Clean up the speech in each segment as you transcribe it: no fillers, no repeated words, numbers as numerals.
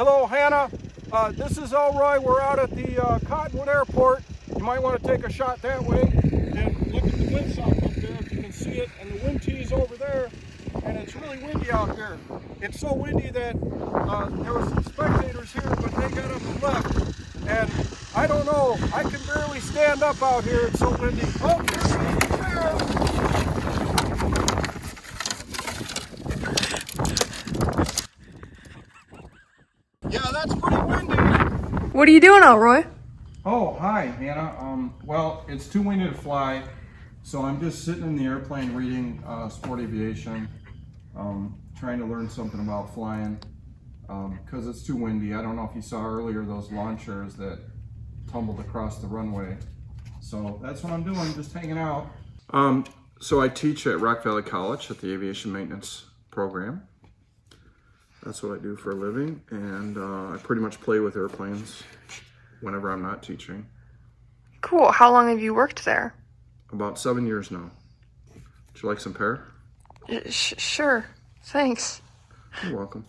Hello, Hannah. This is Elroy. We're out at the Cottonwood Airport. You might want to take a shot that way and look at the windsock up there if you can see it. And the wind tee is over there, and it's really windy out here. It's so windy that there were some spectators here, but they got up and left. And I don't know. I can barely stand up out here. It's so windy. Oh, there. Yeah, that's pretty windy. What are you doing, Elroy? Oh, hi, Hannah. Well, it's too windy to fly, so I'm just sitting in the airplane reading sport aviation, trying to learn something about flying, because it's too windy. I don't know if you saw earlier those lawn chairs that tumbled across the runway. So that's what I'm doing, just hanging out. So I teach at Rock Valley College at the aviation maintenance program. That's what I do for a living, and I pretty much play with airplanes whenever I'm not teaching. Cool. How long have you worked there? About 7 years now. Would you like some pear? Sure. Thanks. You're welcome.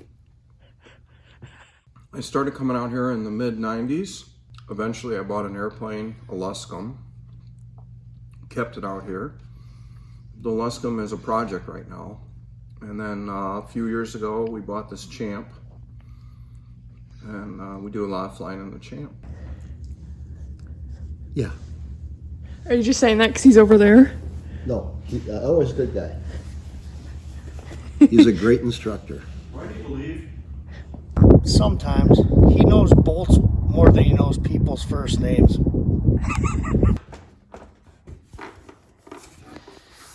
I started coming out here in the mid-90s. Eventually I bought an airplane, a Luscombe. Kept it out here. The Luscombe is a project right now. And then a few years ago, we bought this Champ, and we do a lot of flying in the Champ. Yeah. Are you just saying that because he's over there? No, Elroy's a good guy. He's a great instructor. Why do you leave? Sometimes. He knows bolts more than he knows people's first names.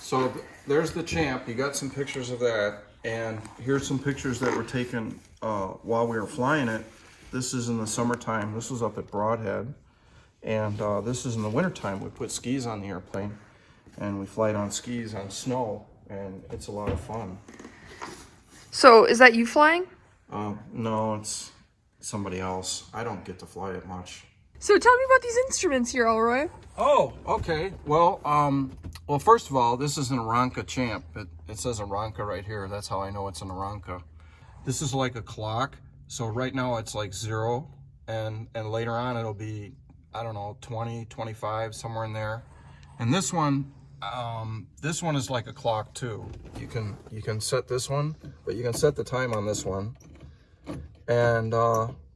So there's the Champ. You got some pictures of that, and here's some pictures that were taken while we were flying it. This is in the summertime. This was up at Broadhead, and this is in the wintertime. We put skis on the airplane, and we fly it on skis on snow, and it's a lot of fun. So, is that you flying? No, it's somebody else. I don't get to fly it much. So, tell me about these instruments here, Elroy. Oh, okay. Well, first of all, this is an Aranca Champ. It says Aranca right here. That's how I know it's an Aranca. This is like a clock. So right now it's like 0, and later on it'll be, I don't know, 20, 25, somewhere in there. And this one is like a clock too. You can set this one, but you can set the time on this one. And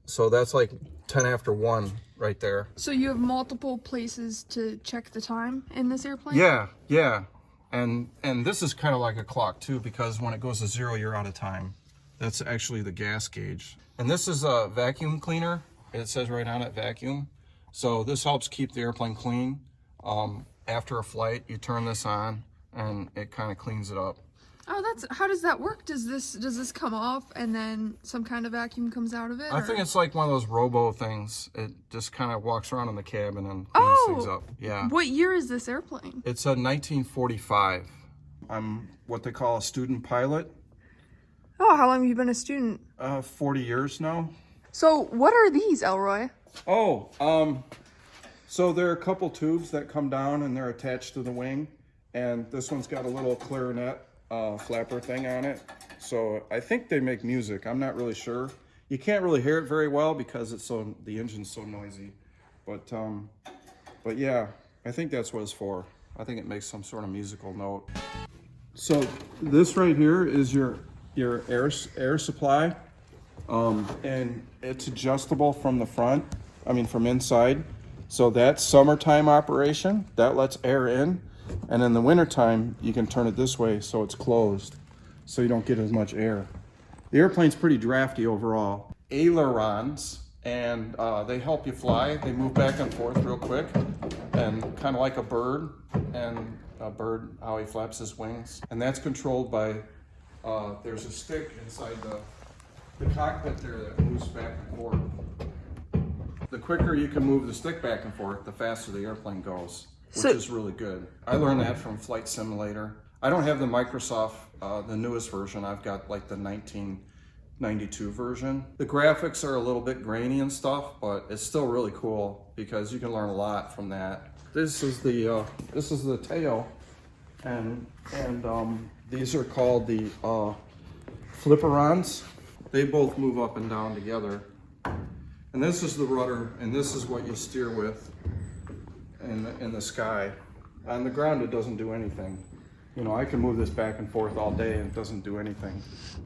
so that's like 10 after 1 right there. So you have multiple places to check the time in this airplane? Yeah. And this is kind of like a clock too, because when it goes to 0, you're out of time. That's actually the gas gauge. And this is a vacuum cleaner. It says right on it, vacuum. So this helps keep the airplane clean. After a flight, you turn this on and it kind of cleans it up. Oh, how does that work? Does this come off and then some kind of vacuum comes out of it? I think it's like one of those robo things. It just kind of walks around in the cabin and cleans things up. Yeah. What year is this airplane? It's a 1945. I'm what they call a student pilot. Oh, how long have you been a student? 40 years now. So what are these, Elroy? Oh, so there are a couple tubes that come down and they're attached to the wing. And this one's got a little clarinet flapper thing on it. So I think they make music. I'm not really sure. You can't really hear it very well because the engine's so noisy. But yeah, I think that's what it's for. I think it makes some sort of musical note. So this right here is your air supply, and it's adjustable from the front. From inside. So that's summertime operation. That lets air in. And in the wintertime, you can turn it this way so it's closed, so you don't get as much air. The airplane's pretty drafty overall. Ailerons, and they help you fly. They move back and forth real quick, and kind of like a bird, and how he flaps his wings. And that's controlled by, there's a stick inside the cockpit there that moves back and forth. The quicker you can move the stick back and forth, the faster the airplane goes. Which is really good. I learned that from Flight Simulator. I don't have the Microsoft, the newest version. I've got like the 1992 version. The graphics are a little bit grainy and stuff, but it's still really cool because you can learn a lot from that. This is the tail, and these are called the flipperons. they both move up and down together. And this is the rudder, and this is what you steer with in the sky. On the ground, it doesn't do anything. You know, I can move this back and forth all day and it doesn't do anything.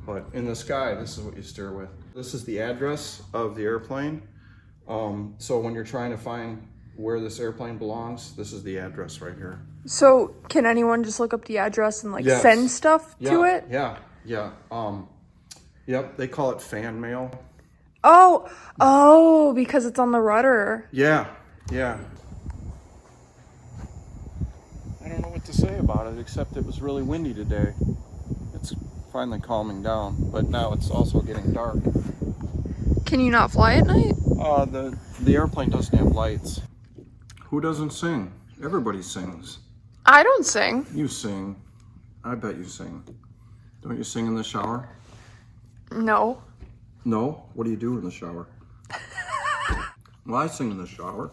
But in the sky, this is what you steer with. This is the address of the airplane. So when you're trying to find where this airplane belongs, this is the address right here. So can anyone just look up the address and like Yes. send stuff to it? Yeah. Yep, they call it fan mail. Oh, because it's on the rudder. Yeah. I don't know what to say about it, except it was really windy today. It's finally calming down, but now it's also getting dark. Can you not fly at night? The airplane doesn't have lights. Who doesn't sing? Everybody sings. I don't sing. You sing. I bet you sing. Don't you sing in the shower? No. No? What do you do in the shower? Well, I sing in the shower.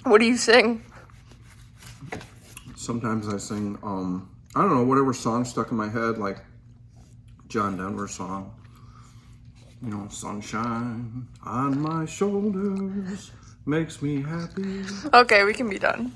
What do you sing? Sometimes I sing, I don't know, whatever song stuck in my head, like John Denver song. You know, sunshine on my shoulders makes me happy. Okay, we can be done.